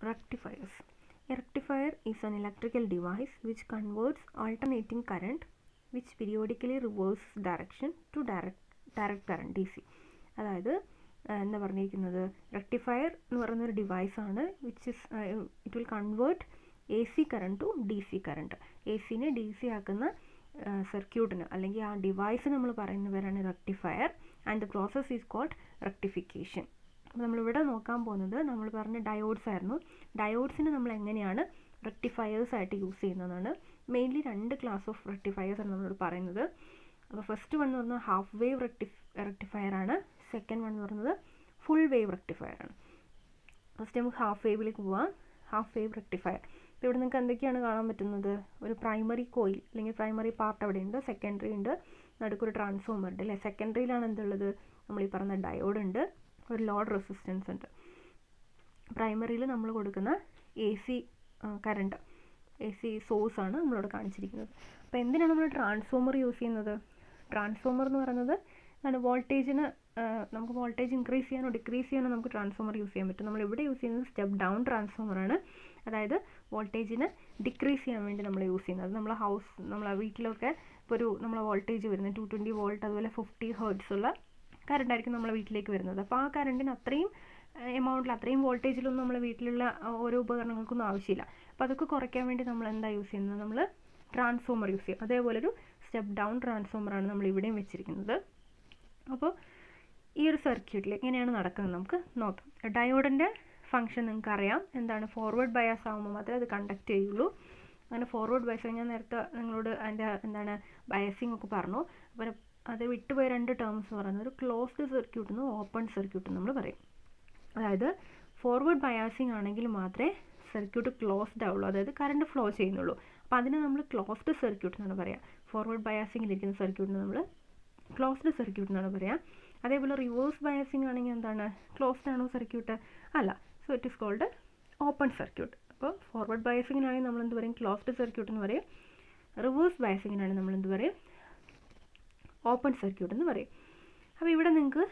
Rectifiers. A rectifier is an electrical device which converts alternating current which periodically reverses direction to direct current DC. അതായത് എന്താ പറഞ്ഞിരിക്കുന്നത്, rectifier എന്ന് പറയുന്നൊരു ഡിവൈസാണ് which is it will convert A C current to D C current. A സിനെ D C ആക്കുന്ന സർക്യൂട്ടിന് അല്ലെങ്കിൽ ആ ഡിവൈസ് നമ്മൾ പറയുന്ന പേരാണ് rectifier. And the process is called rectification. അപ്പോൾ നമ്മളിവിടെ നോക്കാൻ പോകുന്നത് നമ്മൾ പറഞ്ഞ ഡയോഡ്സ് ആയിരുന്നു. ഡയോഡ്സിനെ നമ്മൾ എങ്ങനെയാണ് റെക്ടിഫയേഴ്സ് ആയിട്ട് യൂസ് ചെയ്യുന്നതാണ്. മെയിൻലി 2 ക്ലാസ് ഓഫ് റെക്ടിഫയേഴ്സ് ആണ് നമ്മളോട് പറയുന്നത്. അപ്പോൾ ഫസ്റ്റ് വൺ എന്ന് പറഞ്ഞാൽ ഹാഫ് വേവ് റെക്ടിഫയർ ആണ്. സെക്കൻഡ് വൺ എന്ന് പറയുന്നത് ഫുൾ വേവ് റെക്ടിഫയർ ആണ്. ഫസ്റ്റ് നമുക്ക് ഹാഫ് വേവിലേക്ക് പോവാം. Half wave rectifier. ഇപ്പോൾ ഇവിടെ നിങ്ങൾക്ക് എന്തൊക്കെയാണ് കാണാൻ പറ്റുന്നത്? ഒരു പ്രൈമറി കോയിൽ അല്ലെങ്കിൽ പ്രൈമറി പാർട്ട് അവിടെ ഉണ്ട്, സെക്കൻഡറി ഉണ്ട്, നടുക്കൊരു ട്രാൻസ്ഫോമർ ഉണ്ട് അല്ലേ. സെക്കൻഡറിയിലാണ് എന്തുള്ളത്? നമ്മൾ ഈ പറഞ്ഞ ഡയോഡ് ഉണ്ട്, ഒരു ലോഡ് റെസിസ്റ്റൻസ് ഉണ്ട്. പ്രൈമറിയിൽ നമ്മൾ കൊടുക്കുന്ന A C current, A C സോഴ്സാണ് നമ്മളിവിടെ കാണിച്ചിരിക്കുന്നത്. അപ്പോൾ എന്തിനാണ് നമ്മൾ ട്രാൻസ്ഫോമർ യൂസ് ചെയ്യുന്നത്? ട്രാൻസ്ഫോമർ എന്ന് പറയുന്നത് വോൾട്ടേജിന് നമുക്ക് വോൾട്ടേജ് ഇൻക്രീസ് ചെയ്യാനോ ഡിക്രീസ് ചെയ്യാനോ നമുക്ക് ട്രാൻസ്ഫോമർ യൂസ് ചെയ്യാൻ പറ്റും. നമ്മളിവിടെ യൂസ് ചെയ്യുന്നത് സ്റ്റെപ്പ് ഡൗൺ ട്രാൻസ്ഫോമറാണ്. അതായത് വോൾട്ടേജിന് ഡിക്രീസ് ചെയ്യാൻ വേണ്ടി നമ്മൾ യൂസ് ചെയ്യുന്നത്. നമ്മളെ വീട്ടിലൊക്കെ ഇപ്പോൾ ഒരു നമ്മളെ വോൾട്ടേജ് വരുന്നത് 220 വോൾട്ട് അതുപോലെ 50 ഹെർട്സ് ഉള്ള കറണ്ട് ആയിരിക്കും നമ്മളെ വീട്ടിലേക്ക് വരുന്നത്. അപ്പോൾ ആ കറണ്ടിന് അത്രയും എമൗണ്ടിൽ അത്രയും വോൾട്ടേജിലൊന്നും നമ്മളെ വീട്ടിലുള്ള ഓരോ ഉപകരണങ്ങൾക്കൊന്നും ആവശ്യമില്ല. അപ്പോൾ അതൊക്കെ കുറയ്ക്കാൻ വേണ്ടി നമ്മൾ എന്താ യൂസ് ചെയ്യുന്നത്? നമ്മൾ ട്രാൻസ്ഫോമർ യൂസ് ചെയ്യും. അതേപോലൊരു സ്റ്റെപ്പ് ഡൗൺ ട്രാൻസ്ഫോമറാണ് നമ്മൾ ഇവിടെയും വെച്ചിരിക്കുന്നത്. അപ്പോൾ ഈ ഒരു സർക്യൂട്ടിൽ എങ്ങനെയാണ് നടക്കുന്നത് നമുക്ക് നോക്കാം. ഡയോഡിൻ്റെ ഫംഗ്ഷൻ നിങ്ങൾക്ക് അറിയാം. എന്താണ്? ഫോർവേഡ് ബയാസ് ആകുമ്പോൾ മാത്രമേ അത് കണ്ടക്ട് ചെയ്യുള്ളൂ. അങ്ങനെ ഫോർവേഡ് ബയസ് ഞാൻ നേരത്തെ നിങ്ങളോട് അതിൻ്റെ എന്താണ് ബയസിങ് ഒക്കെ പറഞ്ഞു. അപ്പോൾ അത് വിട്ടുപോയ 2 ടേംസ് പറയുന്നത് ഒരു ക്ലോസ്ഡ് സർക്യൂട്ട് എന്നും ഓപ്പൺ സർക്യൂട്ട് നമ്മൾ പറയും. അതായത് ഫോർവേഡ് ബയാസിങ് ആണെങ്കിൽ മാത്രമേ സർക്യൂട്ട് ക്ലോസ്ഡ് ആവുള്ളൂ, അതായത് കറണ്ട് ഫ്ലോ ചെയ്യുന്നുള്ളൂ. അപ്പോൾ അതിന് നമ്മൾ ക്ലോസ്ഡ് സർക്യൂട്ട് എന്നാണ് പറയുക. ഫോർവേഡ് ബയാസിങ്ങിലിരിക്കുന്ന സർക്യൂട്ടിന് നമ്മൾ ക്ലോസ്ഡ് സർക്യൂട്ട് എന്നാണ് പറയുക. അതേപോലെ റിവേഴ്സ് ബയാസിങ് ആണെങ്കിൽ എന്താണ്? ക്ലോസ്ഡ് ആണോ സർക്യൂട്ട്? അല്ല. So it is called open circuit. അപ്പോൾ ഫോർവേഡ് ബയാസിങ്ങിനാണെങ്കിൽ നമ്മൾ എന്ത് പറയും? ക്ലോസ്ഡ് സർക്യൂട്ട് എന്ന് പറയും. റിവേഴ്സ് ബയാസിങ്ങിനാണെങ്കിൽ നമ്മൾ എന്ത് പറയും? ഓപ്പൺ സർക്യൂട്ട് എന്ന് പറയും. അപ്പോൾ ഇവിടെ നിങ്ങൾക്ക്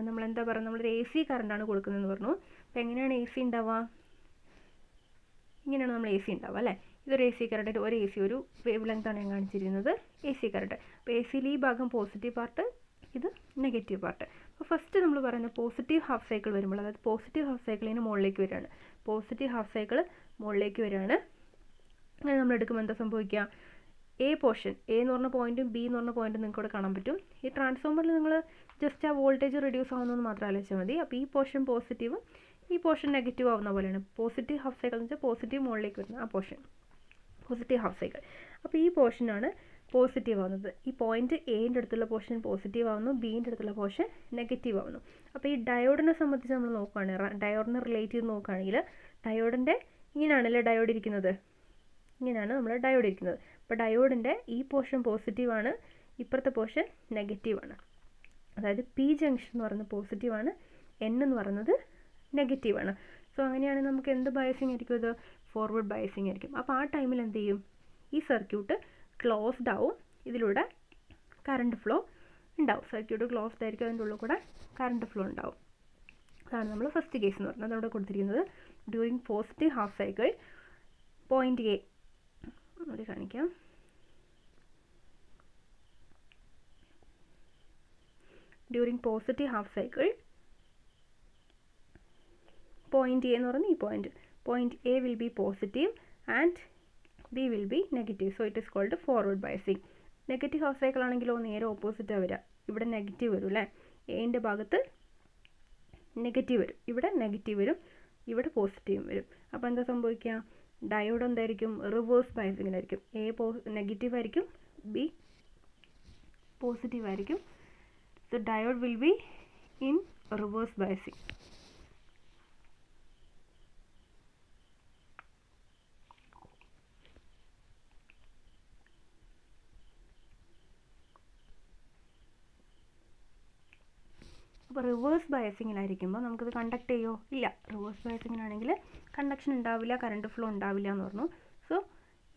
നമ്മളെന്താ പറയുക, നമ്മളൊരു എ സി കറണ്ടാണ് കൊടുക്കുന്നതെന്ന് പറഞ്ഞു. അപ്പോൾ എങ്ങനെയാണ് എ സി ഉണ്ടാവുക? ഇങ്ങനെയാണ് നമ്മൾ എ സി ഉണ്ടാവുക അല്ലേ. ഇതൊരു എ സി കറണ്ട്, ഒരു എ സി ഒരു വേവ് ലെങ്താണ് ഞാൻ കാണിച്ചിരിക്കുന്നത് എ സി കറണ്ട്. അപ്പോൾ എ സിയിൽ ഈ ഭാഗം പോസിറ്റീവ് പാർട്ട്, ഇത് നെഗറ്റീവ് പാർട്ട്. അപ്പോൾ ഫസ്റ്റ് നമ്മൾ പറയുന്നത് പോസിറ്റീവ് ഹാഫ് സൈക്കിൾ വരുമ്പോൾ, അതായത് പോസിറ്റീവ് ഹാഫ് സൈക്കിളിന് മുകളിലേക്ക് വരികയാണ്. പോസിറ്റീവ് ഹാഫ് സൈക്കിൾ മുകളിലേക്ക് വരികയാണ്. അങ്ങനെ നമ്മൾ എടുക്കുമ്പോൾ എന്താ സംഭവിക്കുക? എ പോർഷൻ, എ എന്ന് പറഞ്ഞ പോയിന്റും ബി എന്ന് പറഞ്ഞ പോയിന്റും നിങ്ങൾക്ക് ഇവിടെ കാണാൻ പറ്റും. ഈ ട്രാൻസ്ഫോമറിൽ നിങ്ങൾ ജസ്റ്റ് ആ വോൾട്ടേജ് റെഡ്യൂസ് ആവുന്നതെന്ന് മാത്രം ആലോചിച്ചാൽ മതി. അപ്പോൾ ഈ പോർഷൻ പോസിറ്റീവും ഈ പോർഷൻ നെഗറ്റീവ് ആവുന്ന പോലെയാണ്. പോസിറ്റീവ് ഹാഫ് സൈക്കിൾ എന്ന് വെച്ചാൽ പോസിറ്റീവ് മുകളിലേക്ക് വരുന്ന ആ പോർഷൻ പോസിറ്റീവ് ഹാഫ് സൈക്കിൾ. അപ്പോൾ ഈ പോർഷനാണ് പോസിറ്റീവ് ആവുന്നത്. ഈ പോയിന്റ് എയുടെ അടുത്തുള്ള പോർഷൻ പോസിറ്റീവ് ആവുന്നു, ബിൻ്റെ അടുത്തുള്ള പോർഷൻ നെഗറ്റീവ് ആവുന്നു. അപ്പോൾ ഈ ഡയോഡിനെ സംബന്ധിച്ച് നമ്മൾ നോക്കുകയാണെങ്കിൽ, ഡയോഡിനെ റിലേറ്റ് ചെയ്ത് നോക്കുകയാണെങ്കിൽ ഡയോഡിൻ്റെ ഇങ്ങനെയാണല്ലേ ഡയോഡ് ഇരിക്കുന്നത്, ഇങ്ങനെയാണ് നമ്മൾ ഡയോഡ് ഇരിക്കുന്നത്. അപ്പോൾ ഡയോഡിൻ്റെ ഈ പോർഷൻ പോസിറ്റീവാണ്, ഇപ്പുറത്തെ പോർഷൻ നെഗറ്റീവാണ്. അതായത് പി ജംഗ്ഷൻ എന്ന് പറയുന്നത് പോസിറ്റീവാണ്, എൻ എന്ന് പറയുന്നത് നെഗറ്റീവാണ്. സോ അങ്ങനെയാണെങ്കിൽ നമുക്ക് എന്ത് ബയസിങ് ആയിരിക്കും? ഇത് ഫോർവേഡ് ബയസിങ് ആയിരിക്കും. അപ്പോൾ ആ ടൈമിൽ എന്ത് ചെയ്യും? ഈ സർക്യൂട്ട് ക്ലോസ്ഡ് ആവും, ഇതിലൂടെ കറണ്ട് ഫ്ലോ ഉണ്ടാവും. സർക്യൂട്ട് ക്ലോസ്ഡ് ആയിരിക്കും, അതിൻ്റെ ഉള്ളിൽ കൂടെ കറണ്ട് ഫ്ലോ ഉണ്ടാവും. അതാണ് നമ്മൾ ഫസ്റ്റ് കേസ് എന്ന് പറയുന്നത്. അതവിടെ കൊടുത്തിരിക്കുന്നത് during positive half cycle point A അവിടെ കാണിക്കാം. During positive half cycle point A എന്ന് പറയുന്നത് ഈ point A will be positive and B will be negative. So it is called forward biasing. Negative half cycle ആണെങ്കിലോ നേരെ ഓപ്പോസിറ്റാണ് വരിക. ഇവിടെ negative വരും അല്ലേ, എൻ്റെ ഭാഗത്ത് നെഗറ്റീവ് വരും, ഇവിടെ നെഗറ്റീവ് വരും, ഇവിടെ പോസിറ്റീവും വരും. അപ്പോൾ എന്താ സംഭവിക്കുക? ഡയോഡ് എന്തായിരിക്കും? റിവേഴ്സ് ബയസിങ്ങിലായിരിക്കും. എ നെഗറ്റീവ് ആയിരിക്കും, ബി പോസിറ്റീവ് ആയിരിക്കും. So diode will be in reverse biasing. അപ്പോൾ റിവേഴ്സ് ബയസിങ്ങിലായിരിക്കുമ്പോൾ നമുക്കിത് കണ്ടക്ട് ചെയ്യുമോ? ഇല്ല. റിവേഴ്സ് ബയസിങ്ങിനാണെങ്കിൽ കണ്ടക്ഷൻ ഉണ്ടാവില്ല, കറണ്ട് ഫ്ലോ ഉണ്ടാവില്ല എന്ന് പറഞ്ഞു. സോ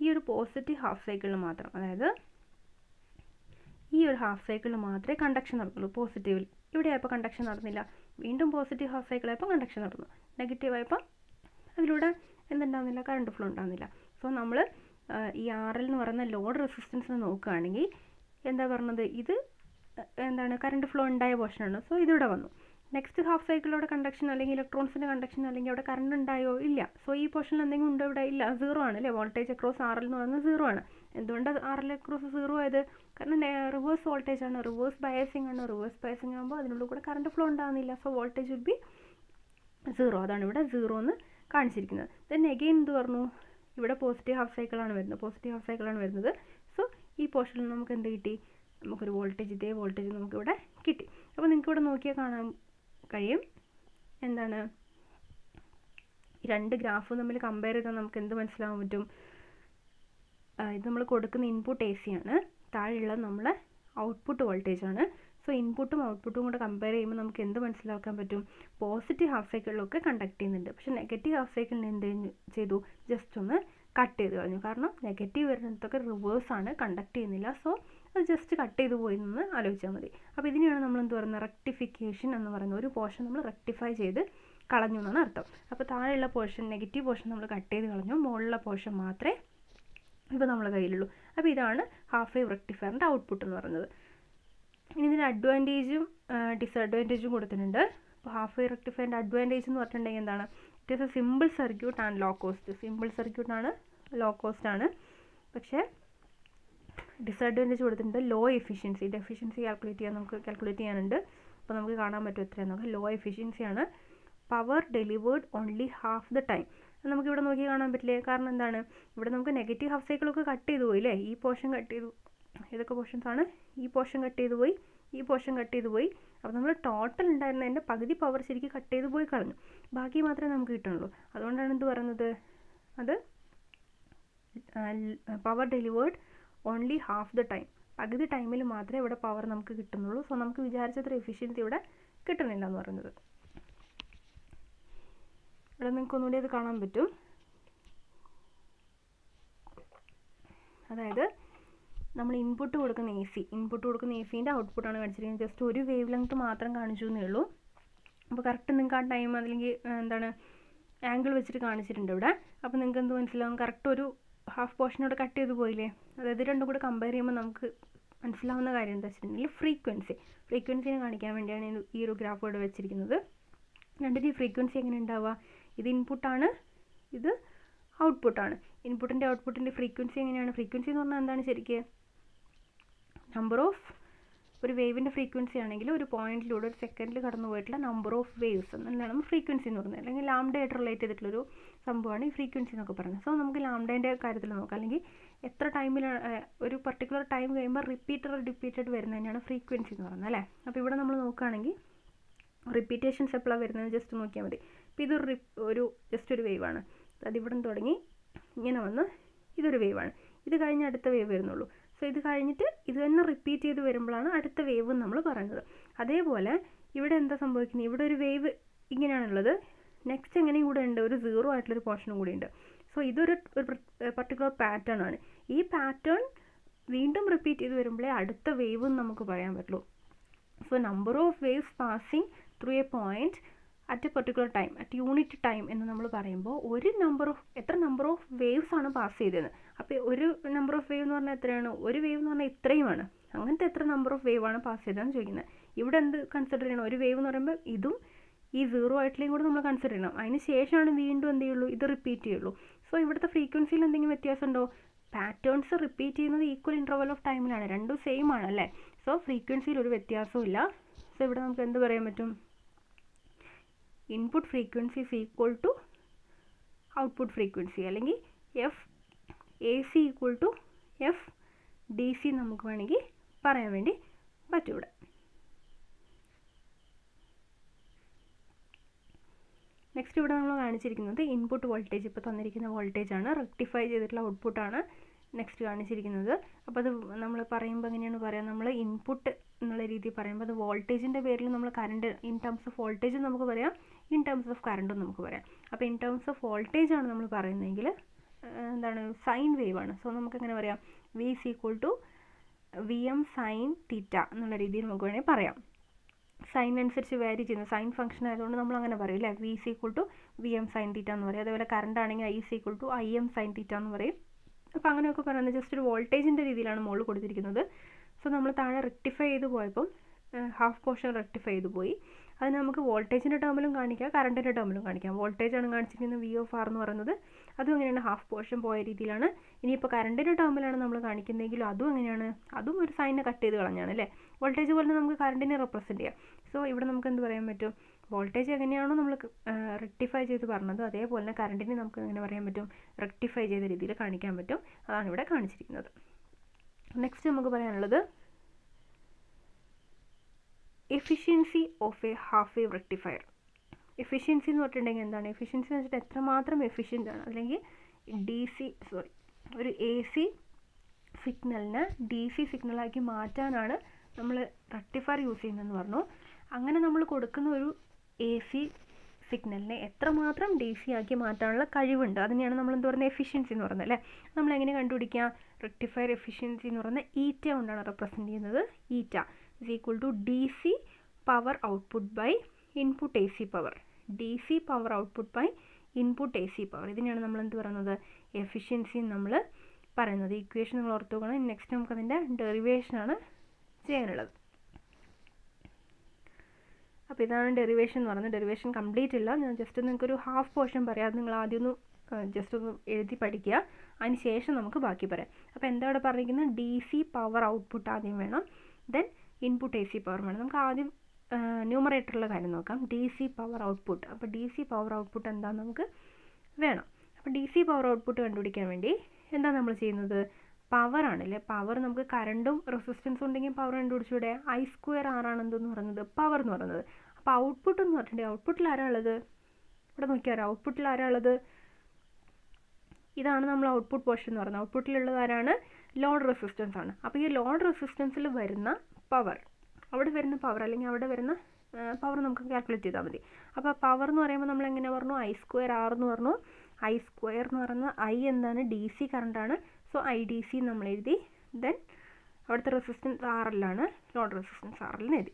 ഈ ഒരു പോസിറ്റീവ് ഹാഫ് സൈക്കിളിൽ മാത്രം, അതായത് ഈ ഒരു ഹാഫ് സൈക്കിളിൽ മാത്രമേ കണ്ടക്ഷൻ നടക്കുള്ളൂ. പോസിറ്റീവിൽ ഇവിടെ ആയപ്പോൾ കണ്ടക്ഷൻ നടന്നില്ല, വീണ്ടും പോസിറ്റീവ് ഹാഫ് സൈക്കിൾ ആയപ്പോൾ കണ്ടക്ഷൻ നടന്നു, നെഗറ്റീവ് ആയപ്പോൾ അതിലൂടെ എന്തുണ്ടാകുന്നില്ല, കറണ്ട് ഫ്ലോ ഉണ്ടാകുന്നില്ല. സോ നമ്മൾ ഈ RL എന്ന് പറയുന്ന ലോഡ് റെസിസ്റ്റൻസിനെ നോക്കുകയാണെങ്കിൽ എന്താ പറഞ്ഞത്, ഇത് എന്താണ് കറണ്ട് ഫ്ലോ ഉണ്ടായ പോർഷനാണ്. സോ ഇതിവിടെ വന്നു. നെക്സ്റ്റ് ഹാഫ് സൈക്കിളിലൂടെ കണ്ടക്ഷൻ അല്ലെങ്കിൽ ഇലക്ട്രോൺസിൻ്റെ കണ്ടക്ഷൻ അല്ലെങ്കിൽ അവിടെ കറണ്ട് ഉണ്ടായോ, ഇല്ല. സോ ഈ പോർഷനിൽ എന്തെങ്കിലും ഉണ്ടോ, ഇവിടെ ഇല്ല, 0 ആണ് അല്ലേ. വോൾട്ടേജ് അക്രോസ് RL എന്ന് പറയുന്നത് 0 ആണ്. എന്തുകൊണ്ടാണ് RL അക്രോസ് 0 ആയത്? കാരണം റിവേഴ്സ് വോൾട്ടേജ് ആണ്, റിവേഴ്സ് ബയസിങ് ആണ്. റിവേഴ്സ് ബയസിങ് ആകുമ്പോൾ അതിനുള്ളിൽ കൂടെ കറണ്ട് ഫ്ലോ ഉണ്ടാകുന്നില്ല. So voltage will be 0. അതാണ് ഇവിടെ 0 എന്ന് കാണിച്ചിരിക്കുന്നത്. ദെൻ എഗെയിൻ എന്ത് പറഞ്ഞു, ഇവിടെ പോസിറ്റീവ് ഹാഫ് സൈക്കിളാണ് വരുന്നത്. സോ ഈ പോർഷനിൽ നമുക്ക് എന്ത് കിട്ടി, നമുക്കൊരു വോൾട്ടേജ്, ഇതേ വോൾട്ടേജ് നമുക്കിവിടെ കിട്ടി. അപ്പോൾ നിങ്ങൾക്ക് ഇവിടെ നോക്കിയാൽ കാണാൻ കഴിയും എന്താണ്, ഈ രണ്ട് ഗ്രാഫും തമ്മിൽ കമ്പയർ ചെയ്താൽ നമുക്ക് എന്ത് മനസ്സിലാവാൻ പറ്റും. ഇത് നമ്മൾ കൊടുക്കുന്ന ഇൻപുട്ട് AC ആണ്, താഴെയുള്ളത് നമ്മളെ ഔട്ട്പുട്ട് വോൾട്ടേജ് ആണ്. സോ ഇൻപുട്ടും ഔട്ട്പുട്ടും കൂടെ കമ്പയർ ചെയ്യുമ്പോൾ നമുക്ക് എന്ത് മനസ്സിലാക്കാൻ പറ്റും, പോസിറ്റീവ് ഹാഫ് സൈക്കിളിലൊക്കെ കണ്ടക്ട് ചെയ്യുന്നുണ്ട്. പക്ഷേ നെഗറ്റീവ് ഹാഫ് സൈക്കിളിന് എന്ത് ചെയ്തു, ജസ്റ്റ് ഒന്ന് കട്ട് ചെയ്ത് കളഞ്ഞു. കാരണം നെഗറ്റീവ് വരുന്നിടത്തൊക്കെ റിവേഴ്സാണ്, കണ്ടക്ട് ചെയ്യുന്നില്ല. സോ അത് ജസ്റ്റ് കട്ട് ചെയ്ത് പോയി എന്ന് ആലോചിച്ചാൽ മതി. അപ്പോൾ ഇതിനെയാണ് നമ്മൾ എന്ത് പറയുന്നത്, റെക്ടിഫിക്കേഷൻ എന്ന് പറയുന്നത്. ഒരു പോർഷൻ നമ്മൾ റെക്ടിഫൈ ചെയ്ത് കളഞ്ഞു എന്നാണ് അർത്ഥം. അപ്പോൾ താഴെയുള്ള പോർഷൻ, നെഗറ്റീവ് പോർഷൻ നമ്മൾ കട്ട് ചെയ്ത് കളഞ്ഞു, മുകളിലുള്ള പോർഷൻ മാത്രമേ ഇപ്പോൾ നമ്മളെ കയ്യിലുള്ളൂ. അപ്പോൾ ഇതാണ് ഹാഫ് വേവ് റെക്ടിഫയറിൻ്റെ ഔട്ട്പുട്ട് എന്ന് പറയുന്നത്. ഇനി ഇതിന് അഡ്വാൻറ്റേജും ഡിസഡ്വാൻറ്റേജും കൊടുത്തിട്ടുണ്ട്. അപ്പോൾ ഹാഫ് വേവ് റെക്ടിഫയറിൻ്റെ അഡ്വാൻറ്റേജ് എന്ന് പറഞ്ഞിട്ടുണ്ടെങ്കിൽ എന്താണ്, it is a simple circuit and low cost. Simple സർക്യൂട്ടാണ്, ലോ കോസ്റ്റ് ആണ്. പക്ഷേ ഡിസഡ്വാൻറ്റേജ് കൊടുത്തിട്ടുണ്ട് ലോ എഫിഷ്യൻസി. ഇത് എഫിഷ്യൻസി കാൽക്കുലേറ്റ് ചെയ്യാനുണ്ട്. അപ്പോൾ നമുക്ക് കാണാൻ പറ്റും എത്രയാണ് നമുക്ക്. ലോ എഫിഷ്യൻസിയാണ്. Power delivered only half the time. നമുക്കിവിടെ നോക്കി കാണാൻ പറ്റില്ലേ, കാരണം എന്താണ്, ഇവിടെ നമുക്ക് നെഗറ്റീവ് ഹാഫ് സൈക്കിളൊക്കെ കട്ട് ചെയ്തു പോയി അല്ലേ. ഈ പോർഷൻ കട്ട് ചെയ്തു, ഏതൊക്കെ പോർഷൻസ് ആണ്, ഈ പോർഷൻ കട്ട് ചെയ്തു പോയി, ഈ പോർഷൻ കട്ട് ചെയ്തു പോയി. അപ്പോൾ നമ്മൾ ടോട്ടൽ ഉണ്ടായിരുന്നതിൻ്റെ പകുതി പവർ ശരിക്കും കട്ട് ചെയ്ത് പോയി കളഞ്ഞു, ബാക്കി മാത്രമേ നമുക്ക് കിട്ടുള്ളൂ. അതുകൊണ്ടാണ് എന്ത് പറയുന്നത്, അത് power delivered only half the time, പകുതി ടൈമിൽ മാത്രമേ ഇവിടെ പവർ നമുക്ക് കിട്ടുന്നുള്ളൂ. സോ നമുക്ക് വിചാരിച്ചത്ര എഫിഷ്യൻസി ഇവിടെ കിട്ടുന്നില്ല എന്ന് പറയുന്നത്. ഇവിടെ നിങ്ങൾക്ക് ഒന്നുകൂടി അത് കാണാൻ പറ്റും. അതായത് നമ്മൾ ഇൻപുട്ട് കൊടുക്കുന്ന AC ഔട്ട്പുട്ടാണ് കാണിച്ചിരിക്കുന്നത്. ജസ്റ്റ് ഒരു വേവ് ലെങ്ത് മാത്രം കാണിച്ചു എന്നേ ഉള്ളൂ. അപ്പോൾ കറക്റ്റ് നിങ്ങൾക്ക് ആ ടൈം അല്ലെങ്കിൽ എന്താണ് ആംഗിൾ വെച്ചിട്ട് കാണിച്ചിട്ടുണ്ട് ഇവിടെ. അപ്പോൾ നിങ്ങൾക്ക് എന്ത് മനസ്സിലാവും, കറക്റ്റ് ഒരു ഹാഫ് പോർഷനോട് കട്ട് ചെയ്ത് പോയില്ലേ. അതായത് രണ്ടും കൂടെ കമ്പയർ ചെയ്യുമ്പോൾ നമുക്ക് മനസ്സിലാവുന്ന കാര്യം എന്താ വെച്ചിട്ടുണ്ടെങ്കിൽ ഫ്രീക്വൻസിനെ കാണിക്കാൻ വേണ്ടിയാണ് ഈ ഒരു ഗ്രാഫ് ഇവിടെ വെച്ചിരിക്കുന്നത്. രണ്ടിൻ്റെ ഫ്രീക്വൻസി എങ്ങനെ ഉണ്ടാവുക, ഇത് ഇൻപുട്ടാണ്, ഇത് ഔട്ട്പുട്ടാണ്. ഇൻപുട്ടിൻ്റെ ഔട്ട്പുട്ടിൻ്റെ ഫ്രീക്വൻസി എങ്ങനെയാണ്, ഫ്രീക്വൻസി എന്ന് പറഞ്ഞാൽ എന്താണ് ശരിക്കും, നമ്പർ ഓഫ്, ഒരു വേവിൻ്റെ ഫ്രീക്വൻസി ആണെങ്കിൽ ഒരു പോയിന്റിലൂടെ ഒരു സെക്കൻഡിൽ കടന്നു പോയിട്ടുള്ള നമ്പർ ഓഫ് വേവ്സ് എന്നാണ് നമ്മൾ ഫ്രീക്വൻസി എന്ന് പറയുന്നത്. അല്ലെങ്കിൽ ലാംഡയായിട്ട് റിലേറ്റ് ചെയ്തിട്ടുള്ളൊരു സംഭവമാണ് ഈ ഫ്രീക്വൻസി എന്നൊക്കെ പറയുന്നത്. സോ നമുക്ക് ലാംഡേൻ്റെ കാര്യത്തിൽ നോക്കാം, അല്ലെങ്കിൽ എത്ര ടൈമിലാണ് ഒരു പർട്ടിക്കുലർ ടൈം കഴിയുമ്പോൾ റിപ്പീറ്റഡ് വരുന്നതിനാണ് ഫ്രീക്വൻസി എന്ന് പറയുന്നത് അല്ലേ. അപ്പോൾ ഇവിടെ നമ്മൾ നോക്കുകയാണെങ്കിൽ റിപ്പീറ്റേഷൻസ് എപ്പോഴാണ് വരുന്നത് ജസ്റ്റ് നോക്കിയാൽ മതി. ഇപ്പോൾ ഇതൊരു ജസ്റ്റ് ഒരു വേവാണ്, അതിവിടെ നിന്ന് തുടങ്ങി ഇങ്ങനെ വന്ന് ഇതൊരു വേവാണ്, ഇത് കഴിഞ്ഞ് അടുത്ത വേവ് വരുന്നുള്ളൂ. സോ ഇത് കഴിഞ്ഞിട്ട് ഇത് തന്നെ റിപ്പീറ്റ് ചെയ്ത് വരുമ്പോഴാണ് അടുത്ത വേവ് നമ്മൾ പറയുന്നത്. അതേപോലെ ഇവിടെ എന്താ സംഭവിക്കുന്നത്, ഇവിടെ ഒരു വേവ് ഇങ്ങനെയാണുള്ളത്, നെക്സ്റ്റ് എങ്ങനെയും കൂടെ ഉണ്ട്, ഒരു 0 ആയിട്ടുള്ളൊരു പോർഷനും കൂടി ഉണ്ട്. സോ ഇതൊരു പർട്ടിക്കുലർ പാറ്റേൺ ആണ്. ഈ പാറ്റേൺ വീണ്ടും റിപ്പീറ്റ് ചെയ്ത് വരുമ്പോഴേ അടുത്ത വേവ് നമുക്ക് പറയാൻ പറ്റുള്ളൂ. So number of waves passing through A point at A particular time, at unit time എന്ന് നമ്മൾ പറയുമ്പോൾ എത്ര നമ്പർ ഓഫ് വേവ്സ് ആണ് പാസ് ചെയ്തത്. അപ്പോൾ ഒരു നമ്പർ ഓഫ് വേവ് എന്ന് പറഞ്ഞാൽ എത്രയാണ്, ഒരു വേവ് എന്ന് പറഞ്ഞാൽ ഇത്രയുമാണ്. അങ്ങനത്തെ എത്ര നമ്പർ ഓഫ് വേവ് ആണ് പാസ് ചെയ്തതെന്ന് ചോദിക്കുന്നത്. ഇവിടെ എന്ത് കൺസിഡർ ചെയ്യണം, ഒരു വേവ് എന്ന് പറയുമ്പോൾ ഇതും ഈ 0 ആയിട്ടുള്ളതും കൂടെ നമ്മൾ കൺസിഡർ ചെയ്യണം. അതിന് ശേഷമാണ് വീണ്ടും എന്ത് ചെയ്യുള്ളൂ, ഇത് റിപ്പീറ്റ് ചെയ്യുള്ളൂ. സോ ഇവിടുത്തെ ഫ്രീക്വൻസിയിൽ എന്തെങ്കിലും വ്യത്യാസമുണ്ടോ, പാറ്റേൺസ് റിപ്പീറ്റ് ചെയ്യുന്നത് ഈക്വൽ ഇൻ്റർവൽ ഓഫ് ടൈമിലാണ്, രണ്ടും സെയിം ആണ് അല്ലേ. സോ ഫ്രീക്വൻസിയിൽ ഒരു വ്യത്യാസവും ഇല്ല. സോ ഇവിടെ നമുക്ക് എന്ത് പറയാൻ പറ്റും, input frequency is equal to output frequency, അല്ലെങ്കിൽ AC ഈക്വൽ ടു DC നമുക്ക് വേണമെങ്കിൽ പറയാൻ വേണ്ടി പറ്റും. ഇവിടെ നെക്സ്റ്റ് ഇവിടെ നമ്മൾ കാണിച്ചിരിക്കുന്നത് ഇൻപുട്ട് വോൾട്ടേജ്, ഇപ്പോൾ തന്നിരിക്കുന്ന വോൾട്ടേജ് ആണ്, റെക്ടിഫൈ ചെയ്തിട്ടുള്ള ഔട്ട്പുട്ടാണ് നെക്സ്റ്റ് കാണിച്ചിരിക്കുന്നത്. അപ്പോൾ അത് നമ്മൾ പറയുമ്പോൾ എങ്ങനെയാണ് പറയുക, നമ്മൾ ഇൻപുട്ട് എന്നുള്ള രീതിയിൽ പറയുമ്പോൾ അത് വോൾട്ടേജിൻ്റെ പേരിൽ നമ്മൾ കറണ്ട്, ഇൻ ടേംസ് ഓഫ് വോൾട്ടേജും നമുക്ക് പറയാം, ഇൻ ടേംസ് ഓഫ് കറണ്ടും നമുക്ക് പറയാം. അപ്പോൾ ഇൻ ടേംസ് ഓഫ് വോൾട്ടേജ് ആണ് നമ്മൾ പറയുന്നതെങ്കിൽ എന്താണ്, സൈൻ വേവ് ആണ്. സോ നമുക്ക് എങ്ങനെ പറയാം, V = VM sin θ എന്നുള്ള രീതിയിൽ നമുക്ക് വേണമെങ്കിൽ പറയാം. സൈൻ അനുസരിച്ച് വാരി ചെയ്യുന്നത്. സൈൻ ഫംഗ്ഷൻ ആയതുകൊണ്ട് നമ്മൾ അങ്ങനെ പറയും അല്ലേ, V is equal to V M sine theta എന്ന് പറയും. അതേപോലെ കറണ്ട് ആണെങ്കിൽ I is equal to I M sine theta എന്ന് പറയും. അപ്പോൾ അങ്ങനെയൊക്കെ പറയുന്നത് ജസ്റ്റ് ഒരു വോൾട്ടേജിൻ്റെ രീതിയിലാണ് മുകളിൽ കൊടുത്തിരിക്കുന്നത്. സോ നമ്മൾ താഴെ റെക്ടിഫൈ ചെയ്ത് പോയപ്പം ഹാഫ് പോർഷൻ റെക്ടിഫൈ ചെയ്ത് പോയി. അത് നമുക്ക് വോൾട്ടേജിൻ്റെ ടേമിലും കാണിക്കാം, കറണ്ടിൻ്റെ ടേമിലും കാണിക്കാം. വോൾട്ടേജാണ് കാണിച്ചിരിക്കുന്നത് വി ഓഫ് ആർ എന്ന് പറയുന്നത്, അതും എങ്ങനെയാണ് ഹാഫ് പോർഷൻ പോയ രീതിയിലാണ്. ഇനിയിപ്പോൾ കറണ്ടിൻ്റെ ടേമിലാണ് നമ്മൾ കാണിക്കുന്നതെങ്കിലും അതും എങ്ങനെയാണ്, അതും ഒരു സൈനെ കട്ട് ചെയ്ത് കളഞ്ഞാണ് അല്ലേ. വോൾട്ടേജ് പോലെ നമുക്ക് കറണ്ടിനെ റെപ്രസെൻറ്റ് ചെയ്യാം. സോ ഇവിടെ നമുക്ക് എന്ത് പറയാൻ പറ്റും, വോൾട്ടേജ് എങ്ങനെയാണോ നമ്മൾ റെക്ടിഫൈ ചെയ്ത് പറഞ്ഞത് അതേപോലെ തന്നെ കറണ്ടിനെ നമുക്ക് എങ്ങനെ പറയാൻ പറ്റും, റെക്ടിഫൈ ചെയ്ത രീതിയിൽ കാണിക്കാൻ പറ്റും. അതാണ് ഇവിടെ കാണിച്ചിരിക്കുന്നത്. നെക്സ്റ്റ് നമുക്ക് പറയാനുള്ളത് efficiency of A half wave rectifier. Efficiency എന്ന് പറഞ്ഞിട്ടുണ്ടെങ്കിൽ എന്താണ്, എഫിഷ്യൻസി എന്ന് വെച്ചിട്ട് എത്രമാത്രം എഫിഷ്യൻ്റ് ആണ്, അല്ലെങ്കിൽ ഒരു എ സി സിഗ്നലിനെ ഡി സി സിഗ്നലാക്കി മാറ്റാനാണ് നമ്മൾ റെക്ടിഫയർ യൂസ് ചെയ്യുന്നതെന്ന് പറഞ്ഞു. അങ്ങനെ നമ്മൾ കൊടുക്കുന്ന ഒരു എ സി സിഗ്നലിനെ എത്രമാത്രം ഡി സി ആക്കി മാറ്റാനുള്ള കഴിവുണ്ട്, അതിനെയാണ് നമ്മൾ എന്ത് പറയുന്നത്, എഫിഷ്യൻസി എന്ന് പറയുന്നത് അല്ലേ. നമ്മൾ എങ്ങനെ കണ്ടുപിടിക്കുക, റെക്ടിഫയർ എഫിഷ്യൻസി എന്ന് പറയുന്നത് ഈറ്റ കൊണ്ടാണ് റെപ്രസെൻറ്റ് ചെയ്യുന്നത്. ഈറ്റ is equal to DC power output by input AC power. DC power output by input AC power. ഇതിനെയാണ് നമ്മൾ എന്ത് പറയുന്നത്, എഫിഷ്യൻസി നമ്മൾ പറയുന്നത്. ഇക്വേഷൻ നിങ്ങൾ ഓർത്ത് നോക്കണം. നെക്സ്റ്റ് നമുക്ക് അതിൻ്റെ ഡെറിവേഷനാണ് ചെയ്യാനുള്ളത്. അപ്പോൾ ഇതാണ് ഡെറിവേഷൻ എന്ന് പറയുന്നത്. ഡെറിവേഷൻ കംപ്ലീറ്റ് ഇല്ല, ഞാൻ ജസ്റ്റ് നിങ്ങൾക്കൊരു ഹാഫ് പോർഷൻ പറയാം. അത് നിങ്ങൾ ആദ്യം ഒന്ന് ജസ്റ്റ് ഒന്ന് എഴുതി പഠിക്കുക, അതിന് ശേഷം നമുക്ക് ബാക്കി പറയാം. അപ്പോൾ എന്താ ഇവിടെ പറഞ്ഞിരിക്കുന്നത്, DC പവർ ഔട്ട്പുട്ട് ആദ്യം വേണം, ദെൻ ഇൻപുട്ട് AC പവർ വേണം. നമുക്ക് ആദ്യം ന്യൂമറേറ്ററുള്ള കാര്യം നോക്കാം, DC പവർ ഔട്ട്പുട്ട്. അപ്പോൾ DC പവർ ഔട്ട്പുട്ട് എന്താണെന്ന് നമുക്ക് വേണം. അപ്പോൾ DC പവർ ഔട്ട്പുട്ട് കണ്ടുപിടിക്കാൻ വേണ്ടി എന്താ നമ്മൾ ചെയ്യുന്നത്, പവർ ആണല്ലേ. പവർ നമുക്ക് കറണ്ടും റെസിസ്റ്റൻസും ഉണ്ടെങ്കിൽ പവർ കണ്ടുപിടിച്ചൂടെ. I² R ആണ് എന്തെന്ന് പറയുന്നത്, പവർ എന്ന് പറയുന്നത്. അപ്പോൾ ഔട്ട്പുട്ട് എന്ന് പറഞ്ഞിട്ടുണ്ടെങ്കിൽ ഔട്ട്പുട്ടിൽ ആരാ ഉള്ളത്, ഇവിടെ നോക്കിയാൽ ഔട്ട്പുട്ടിൽ ആരാ ഉള്ളത്, ഇതാണ് നമ്മൾ ഔട്ട്പുട്ട് പോർഷൻ എന്ന് പറയുന്നത്. ഔട്ട്പുട്ടിലുള്ളത് ആരാണ്, ലോഡ് റെസിസ്റ്റൻസ് ആണ്. അപ്പോൾ ഈ ലോഡ് റെസിസ്റ്റൻസിൽ വരുന്ന പവർ, അവിടെ വരുന്ന പവർ അല്ലെങ്കിൽ അവിടെ വരുന്ന പവർ നമുക്ക് കാൽക്കുലേറ്റ് ചെയ്താൽ മതി. അപ്പോൾ പവർ എന്ന് പറയുമ്പോൾ നമ്മൾ എങ്ങനെ പറഞ്ഞു, I² R എന്ന് പറഞ്ഞു. I² എന്ന് പറയുന്നത് I എന്താണ്, DC കറണ്ടാണ്. സോ IDC നമ്മൾ എഴുതി. ദെൻ അവിടുത്തെ റെസിസ്റ്റൻസ് RL ആണ്, ലോഡ് റെസിസ്റ്റൻസ് RL എന്ന് എഴുതി.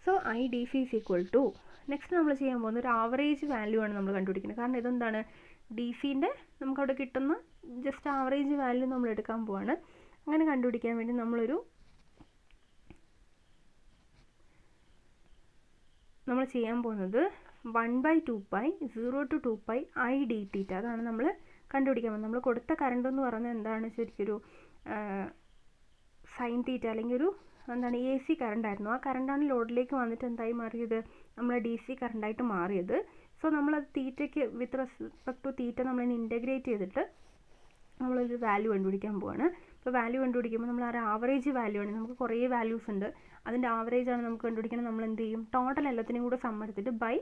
So IDC is equal to, next നമ്മൾ ചെയ്യാൻ പോകുന്ന ഒരു ആവറേജ് വാല്യൂ ആണ് നമ്മൾ കണ്ടുപിടിക്കുന്നത്. കാരണം ഇതെന്താണ്, DCൻ്റെ നമുക്കവിടെ കിട്ടുന്ന ജസ്റ്റ് ആവറേജ് വാല്യൂ നമ്മൾ എടുക്കാൻ പോവാണ്. അങ്ങനെ കണ്ടുപിടിക്കാൻ വേണ്ടി നമ്മൾ ചെയ്യാൻ പോകുന്നത് 1/2π 0 to 2π I dt. അതാണ് നമ്മൾ കണ്ടുപിടിക്കാൻ പോകുന്നത്. നമ്മൾ കൊടുത്ത കറണ്ട് എന്ന് പറയുന്നത് എന്താണ്, ശരിക്കൊരു സൈൻ തീറ്റ അല്ലെങ്കിൽ ഒരു എന്താണ് AC കറണ്ട് ആയിരുന്നു. ആ കറണ്ടാണ് ലോഡിലേക്ക് വന്നിട്ട് എന്തായി മാറിയത്, നമ്മൾ DC കറണ്ടായിട്ട് മാറിയത്. സോ നമ്മളത് തീറ്റയ്ക്ക് വിത്ത് റെസ്പെക്ട് ടു തീറ്റ നമ്മളതിനെ ഇൻറ്റഗ്രേറ്റ് ചെയ്തിട്ട് നമ്മളൊരു വാല്യൂ കണ്ടുപിടിക്കാൻ പോവാണ്. അപ്പോൾ വാല്യൂ കണ്ടുപിടിക്കുമ്പോൾ നമ്മൾ ആ ആവറേജ് വാല്യൂ ആണ്, നമുക്ക് കുറേ വാല്യൂസ് ഉണ്ട്, അതിൻ്റെ ആവറേജ് ആണ് നമുക്ക് കണ്ടുപിടിക്കണം. നമ്മൾ എന്ത് ചെയ്യും, ടോട്ടൽ എല്ലാത്തിനെയും കൂടെ സം എടുത്തിട്ട് ബൈ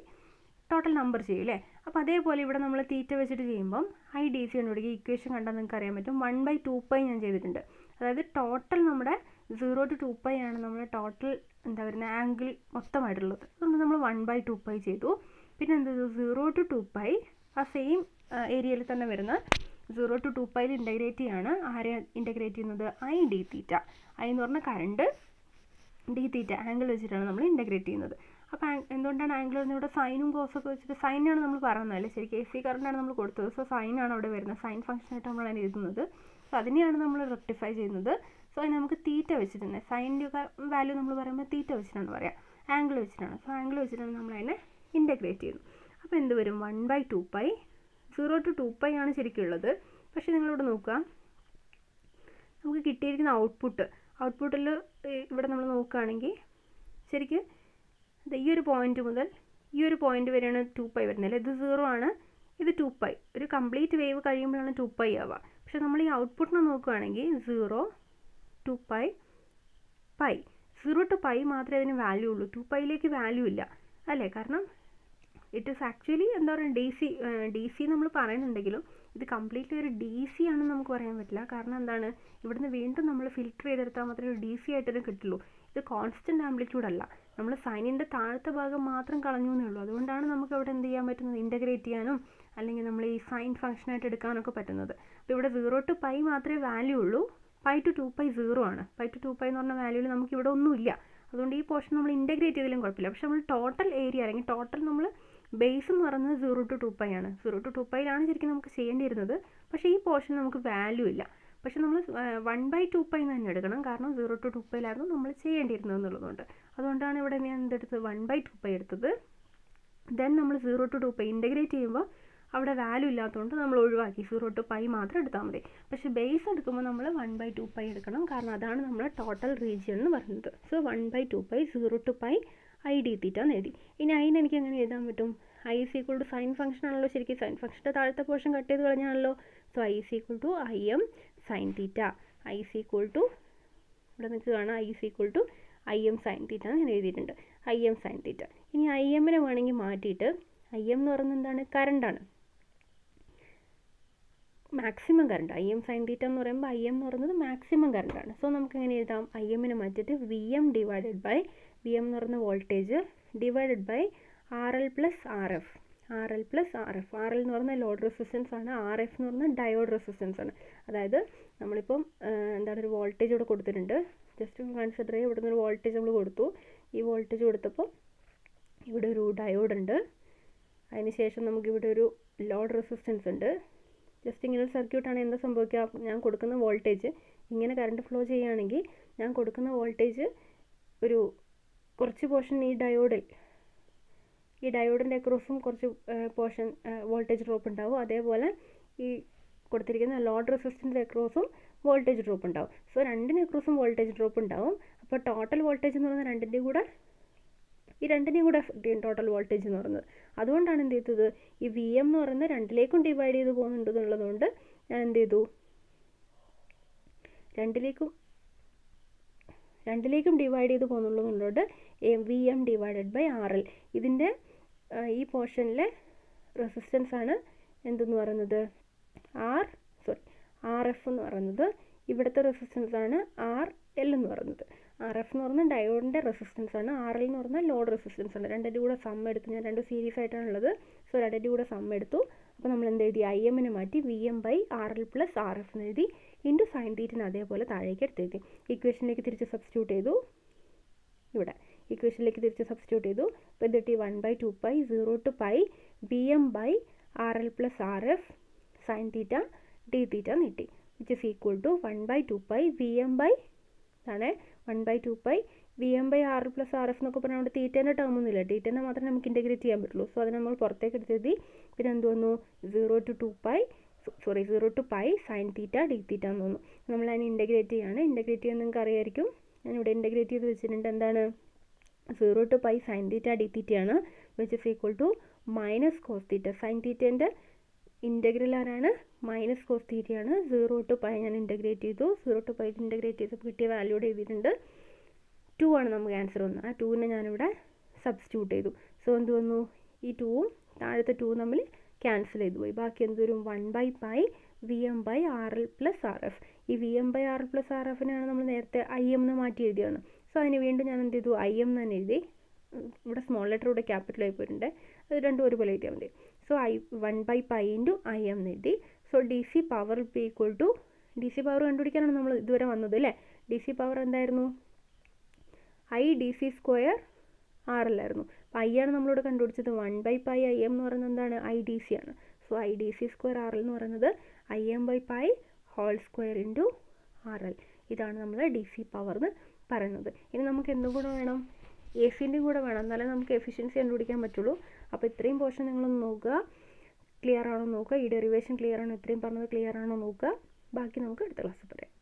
ടോട്ടൽ നമ്പർ ചെയ്യും അല്ലേ. അപ്പോൾ അതേപോലെ ഇവിടെ നമ്മൾ തീറ്റ വെച്ചിട്ട് ചെയ്യുമ്പം IDC കണ്ടുപിടിക്കുക. ഇക്വേഷൻ കണ്ടാൽ നിങ്ങൾക്ക് അറിയാൻ പറ്റും. 1/2π ഞാൻ ചെയ്തിട്ടുണ്ട്. അതായത് ടോട്ടൽ നമ്മുടെ 0 to 2π ആണ് നമ്മുടെ ടോട്ടൽ എന്താ പറയുക ആംഗിൾ മൊത്തമായിട്ടുള്ളത്. അതുകൊണ്ട് നമ്മൾ 1/2π ചെയ്തു. പിന്നെ എന്ത് ചെയ്തു, 0 to 2π ആ സെയിം ഏരിയയിൽ തന്നെ വരുന്ന 0 to 2πയിൽ ഇൻ്റഗ്രേറ്റ് ചെയ്യാണ്. ആരെ ഇൻ്റഗ്രേറ്റ് ചെയ്യുന്നത്, I dθ. I എന്ന് പറഞ്ഞാൽ കറണ്ട്, dθ ആംഗിൾ വെച്ചിട്ടാണ് നമ്മൾ ഇൻ്റഗ്രേറ്റ് ചെയ്യുന്നത്. അപ്പോൾ എന്തുകൊണ്ടാണ് ആംഗിൾ വരുന്നത്, ഇവിടെ സൈനും കോസൊക്കെ വെച്ചിട്ട് സൈനാണ് നമ്മൾ പറയുന്നത് അല്ലേ, ശരിക്കും AC കറണ്ടാണ് നമ്മൾ കൊടുത്തത്. സോ സൈനാണ് അവിടെ വരുന്നത്, സൈൻ ഫംഗ്ഷനായിട്ട് നമ്മളാണ് എഴുതുന്നത്. സോ അതിനെയാണ് നമ്മൾ റെക്ടിഫൈ ചെയ്യുന്നത്. സോ അതിന് നമുക്ക് തീറ്റ വെച്ചിട്ടുണ്ട്, സൈൻ്റെ വാല്യൂ നമ്മൾ പറയുമ്പോൾ തീറ്റ വെച്ചിട്ടാണ് പറയാം, ആംഗിൾ വെച്ചിട്ടാണ്. സോ ആംഗിൾ വെച്ചിട്ടാണ് നമ്മളതിനെ ഇൻ്റഗ്രേറ്റ് ചെയ്യുന്നത്. അപ്പോൾ എന്ത് വരും, 1/2π 0 to 2π ആണ് ശരിക്കുള്ളത്. പക്ഷേ നിങ്ങളിവിടെ നോക്കുക, നമുക്ക് കിട്ടിയിരിക്കുന്ന ഔട്ട്പുട്ടിൽ ഇവിടെ നമ്മൾ നോക്കുകയാണെങ്കിൽ ശരിക്കും ഈ ഒരു പോയിന്റ് മുതൽ ഈ ഒരു പോയിന്റ് വരെയാണ് 2π വരുന്നത് അല്ലേ. ഇത് 0 ആണ്, ഇത് 2π. ഒരു കംപ്ലീറ്റ് വേവ് കഴിയുമ്പോഴാണ് 2π ആവുക. പക്ഷെ നമ്മൾ ഈ ഔട്ട്പുട്ടിനെ നോക്കുകയാണെങ്കിൽ 0 2π π 0 to π മാത്രമേ അതിന് വാല്യൂ ഉള്ളൂ, 2πയിലേക്ക് വാല്യൂ ഇല്ല അല്ലേ. കാരണം ഇറ്റ് ഈസ് ആക്ച്വലി എന്താ പറയുക DC നമ്മൾ പറയുന്നുണ്ടെങ്കിലും ഇത് കംപ്ലീറ്റ്ലി ഒരു DC ആണെന്ന് നമുക്ക് പറയാൻ പറ്റില്ല. കാരണം എന്താണ്, ഇവിടുന്ന് വീണ്ടും നമ്മൾ ഫിൽറ്റർ ചെയ്തെടുത്താൽ മാത്രമേ ഒരു DC ആയിട്ടേ കിട്ടുള്ളൂ. ഇത് കോൺസ്റ്റൻറ്റ് ആംപ്ലിറ്റ്യൂഡ് അല്ല, നമ്മൾ സൈനിൻ്റെ താഴത്തെ ഭാഗം മാത്രം കളഞ്ഞു എന്നേ ഉള്ളൂ. അതുകൊണ്ടാണ് നമുക്ക് അവിടെ എന്ത് ചെയ്യാൻ പറ്റുന്നത്, ഇൻ്റഗ്രേറ്റ് ചെയ്യാനും അല്ലെങ്കിൽ നമ്മൾ ഈ സൈൻ ഫംഗ്ഷനായിട്ട് എടുക്കാനൊക്കെ പറ്റുന്നത്. അപ്പോൾ ഇവിടെ 0 to π മാത്രമേ വാല്യൂ ഉള്ളൂ, പൈ ടു 2π 0 ആണ്. പൈ ടു 2π എന്ന് പറഞ്ഞ വാല്യൂവിൽ നമുക്ക് ഇവിടെ ഒന്നുമില്ല. അതുകൊണ്ട് ഈ പോർഷൻ നമ്മൾ ഇൻറ്റഗ്രേറ്റ് ചെയ്താലും കുഴപ്പമില്ല. പക്ഷെ നമ്മൾ ടോട്ടൽ ഏരിയ അല്ലെങ്കിൽ ടോട്ടൽ നമ്മൾ ബേസ് എന്ന് പറയുന്നത് 0 to 2π ആണ്. 0 to 2πയിലാണ് ശരിക്കും നമുക്ക് ചെയ്യേണ്ടിയിരുന്നത്. പക്ഷേ ഈ പോർഷൻ നമുക്ക് വാല്യൂ ഇല്ല. പക്ഷെ നമ്മൾ 1/2π എന്ന് തന്നെ എടുക്കണം. കാരണം 0 to 2πയിലായിരുന്നു നമ്മൾ ചെയ്യേണ്ടിയിരുന്നത് എന്നുള്ളതുകൊണ്ട്. അതുകൊണ്ടാണ് ഇവിടെ ഞാൻ എന്തെടുത്തത് 1/2π എടുത്തത്. ദെൻ നമ്മൾ 0 to 2π ഇൻറ്റഗ്രേറ്റ് ചെയ്യുമ്പോൾ അവിടെ വാല്യൂ ഇല്ലാത്തതുകൊണ്ട് നമ്മൾ ഒഴിവാക്കി 0 to π മാത്രം എടുത്താൽ മതി. പക്ഷേ ബേസ് എടുക്കുമ്പോൾ നമ്മൾ 1/2π എടുക്കണം. കാരണം അതാണ് നമ്മൾ ടോട്ടൽ റീജിയൻ എന്ന് പറയുന്നത്. So 1/2π 0 to π I D theta എന്ന് എഴുതി. ഇനി അതിന് എനിക്ക് എങ്ങനെ എഴുതാൻ പറ്റും? I is equal to sine function ആണല്ലോ. ശരിക്കും സൈൻ ഫംഗ്ഷൻ്റെ താഴത്തെ പോർഷൻ കട്ട് ചെയ്ത് കളഞ്ഞാണല്ലോ. So I is equal to I M sine theta. I is equal to ഇവിടെ നിങ്ങൾക്ക് കാണാം I is equal to I M sine theta എന്ന് ഞാൻ എഴുതിയിട്ടുണ്ട്. I M sine theta. ഇനി ഐ എമ്മിനെ വേണമെങ്കിൽ മാറ്റിയിട്ട് ഐ എം എന്ന് പറയുന്നത് എന്താണ്? കറണ്ടാണ്, maximum current. I M sine theta എന്ന് പറയുമ്പോൾ ഐ എം എന്ന് പറയുന്നത് മാക്സിമം കറണ്ടാണ്. സോ നമുക്ക് എങ്ങനെ എഴുതാം? ഐ എമ്മിനെ മാറ്റിയിട്ട് V M divided by V M എന്ന് പറയുന്ന voltage divided by R L plus R F. R L plus R F. R L എന്ന് പറയുന്ന ലോഡ് റെസിസ്റ്റൻസ് ആണ്. ആർ എഫ് എന്ന് പറയുന്നത് ഡയോഡ് റെസിസ്റ്റൻസ് ആണ്. അതായത് നമ്മളിപ്പം എന്താണ് ഒരു വോൾട്ടേജ് ഇവിടെ കൊടുത്തിട്ടുണ്ട്. ജസ്റ്റ് കൺസിഡർ ചെയ്യുക. ഇവിടെ നിന്ന് ഒരു വോൾട്ടേജ് നമ്മൾ കൊടുത്തു. ഈ വോൾട്ടേജ് കൊടുത്തപ്പോൾ ഇവിടെ ഒരു ഡയോഡ് ഉണ്ട്. അതിനുശേഷം നമുക്കിവിടെ ഒരു ലോഡ് റെസിസ്റ്റൻസ് ഉണ്ട്. ജസ്റ്റ് ഇങ്ങനെ ഒരു സർക്യൂട്ടാണ്. എന്താ സംഭവിക്കുക? ഞാൻ കൊടുക്കുന്ന വോൾട്ടേജ് ഇങ്ങനെ കറണ്ട് ഫ്ലോ ചെയ്യുകയാണെങ്കിൽ ഞാൻ കൊടുക്കുന്ന വോൾട്ടേജ് ഒരു കുറച്ച് പോർഷൻ ഈ ഡയോഡിൻ്റെ അക്രോസും കുറച്ച് പോർഷൻ വോൾട്ടേജ് ഡ്രോപ്പ് ഉണ്ടാവും. അതേപോലെ ഈ കൊടുത്തിരിക്കുന്ന ലോഡ് റെസിസ്റ്റൻസ് അക്രോസും വോൾട്ടേജ് ഡ്രോപ്പ് ഉണ്ടാവും. സോ രണ്ടിന് അക്രോസും വോൾട്ടേജ് ഡ്രോപ്പ് ഉണ്ടാവും. അപ്പോൾ ടോട്ടൽ വോൾട്ടേജ് എന്ന് പറയുന്നത് രണ്ടിൻ്റെയും കൂടെ ടോട്ടൽ വോൾട്ടേജ് എന്ന് പറയുന്നത്. അതുകൊണ്ടാണ് എന്ത് ചെയ്തത്? ഈ വി എം എന്ന് പറയുന്നത് രണ്ടിലേക്കും ഡിവൈഡ് ചെയ്ത് പോകുന്നുണ്ട് എന്നുള്ളതുകൊണ്ട് ഞാൻ എന്ത് ചെയ്തു? രണ്ടിലേക്കും ഡിവൈഡ് ചെയ്ത് പോകുന്നുള്ളതുകൊണ്ട് V M divided by R L. ഇതിൻ്റെ ഈ പോർഷനിലെ റെസിസ്റ്റൻസ് ആണ് എന്തെന്ന് പറയുന്നത്? ആർ എഫ് എന്ന് പറയുന്നത്. ഇവിടുത്തെ റെസിസ്റ്റൻസ് ആണ് ആർ എൽ എന്ന് പറയുന്നത്. ആർ എഫ് എന്ന് പറഞ്ഞാൽ ഡയോഡിൻ്റെ റെസിസ്റ്റൻസ് ആണ്. ആർ എൽ എന്ന് പറഞ്ഞാൽ ലോഡ് റെസിസ്റ്റൻസ് ആണ്. രണ്ടിൻ്റെ കൂടെ സം എടുത്ത് ഞാൻ രണ്ട് സീരീസ് ആയിട്ടാണുള്ളത്. സോ രണ്ടിൻ്റെ കൂടെ സം എടുത്തു. അപ്പോൾ നമ്മൾ എന്ത് എഴുതി? ഐ എമ്മിനെ മാറ്റി V M by R L plus R F എന്ന് എഴുതി. ഇൻറ്റു സൈൻ തീറ്റിന് അതേപോലെ താഴേക്ക് എടുത്തെഴുതി. ഇക്വേഷനിലേക്ക് തിരിച്ച് സബ്സ്റ്റിറ്റ്യൂട്ട് ചെയ്തു. ഇവിടെ ഇക്വേഷനിലേക്ക് തിരിച്ച് സബ്സ്റ്റിറ്റ്യൂട്ട് ചെയ്തു. അപ്പോൾ ഇത് കിട്ടി 1/2π 0 to π B M by R L plus R F sine theta D theta എന്ന് കിട്ടി. Which is equal to 1/2π V M by ആണ് 1/2π V M by R L plus R F എന്നൊക്കെ പറഞ്ഞാൽ അവിടെ തീറ്റേൻ്റെ ടേം ഒന്നുമില്ല. തീറ്റേനെ മാത്രമേ നമുക്ക് ഇൻറ്റഗ്രേറ്റ് ചെയ്യാൻ പറ്റുള്ളൂ. സോ അതിനെ നമ്മൾ പുറത്തേക്ക് എടുത്തെഴുതി. പിന്നെ എന്ത് വന്നു? 0 to π sine theta D theta എന്ന് തോന്നുന്നു. നമ്മൾ അതിനെ ഇൻറ്റഗ്രേറ്റ് ചെയ്യാണ്. ഇൻറ്റഗ്രേറ്റ് ചെയ്യാൻ നിങ്ങൾക്ക് അറിയായിരിക്കും. ഞാനിവിടെ ഇൻറ്റഗ്രേറ്റ് ചെയ്ത് വെച്ചിട്ടുണ്ട്. എന്താണ്? 0 to π സൈൻ തീറ്റ ഡി തീറ്റയാണ്. Which is equal to minus cos theta. Sine തീറ്റേൻ്റെ ഇൻറ്റഗ്രൽ ആരാണ്? മൈനസ് കോസ് തീറ്റയാണ്. 0 to π ഞാൻ ഇൻറ്റഗ്രേറ്റ് ചെയ്തു. 0 to π ഇൻറ്റഗ്രേറ്റ് ചെയ്തപ്പോൾ കിട്ടിയ വാല്യൂടെ എഴുതിയിട്ടുണ്ട്. 2 ആണ് നമുക്ക് ആൻസർ വന്നത്. ആ 2നെ ഞാനിവിടെ സബ്സ്റ്റിറ്റ്യൂട്ട് ചെയ്തു. സോ എന്ത് വന്നു? ഈ 2ഉം താഴത്തെ 2 തമ്മിൽ ക്യാൻസൽ ചെയ്തു പോയി. ബാക്കി എന്ത് വരും? 1/π V M by R L plus R F. ഈ V M by R L plus R എഫിനാണ് നമ്മൾ നേരത്തെ ഐ എം എന്ന് മാറ്റി എഴുതിയാണ്. സോ അതിന് വീണ്ടും ഞാൻ എന്ത് ചെയ്തു? ഐ എം തന്നെ എഴുതി. ഇവിടെ സ്മോൾ ലെറ്റർ ഇവിടെ ക്യാപിറ്റൽ ആയി പോയിട്ടുണ്ട്. അത് രണ്ടും ഒരുപോലെ എഴുതിയാൽ മതി. സോ 1/π ഇൻറ്റു ഐ എം എന്ന് എഴുതി. So D C power B equal to D C power കണ്ടുപിടിക്കാനാണ് നമ്മൾ ഇതുവരെ വന്നത് അല്ലേ? ഡി സി പവർ എന്തായിരുന്നു? I D C square R L ആയിരുന്നു. അപ്പോൾ ഐ ആണ് നമ്മളിവിടെ കണ്ടുപിടിച്ചത്. 1/π ഐ എം എന്ന് പറയുന്നത് എന്താണ്? ഐ ഡി സി ആണ്. So I D C square R L എന്ന് പറയുന്നത് I M by pi whole square into R L. ഇതാണ് നമ്മൾ ഡി സി പവർ എന്ന് പറയുന്നത്. ഇനി നമുക്ക് എന്തും കൂടെ വേണം? എ സിൻ്റെയും കൂടെ വേണം. എന്നാലേ നമുക്ക് എഫിഷ്യൻസി കണ്ടുപിടിക്കാൻ പറ്റുള്ളൂ. അപ്പോൾ ഇത്രയും പോർഷൻ നിങ്ങളൊന്ന് നോക്കുക. ക്ലിയർ ആണോ നോക്കുക. ഈ ഡെറിവേഷൻ ക്ലിയർ ആണോ? ഇത്രയും പറഞ്ഞത് ക്ലിയർ ആണോ നോക്കുക. ബാക്കി നമുക്ക് അടുത്ത ക്ലാസ്സിൽ പറയാം.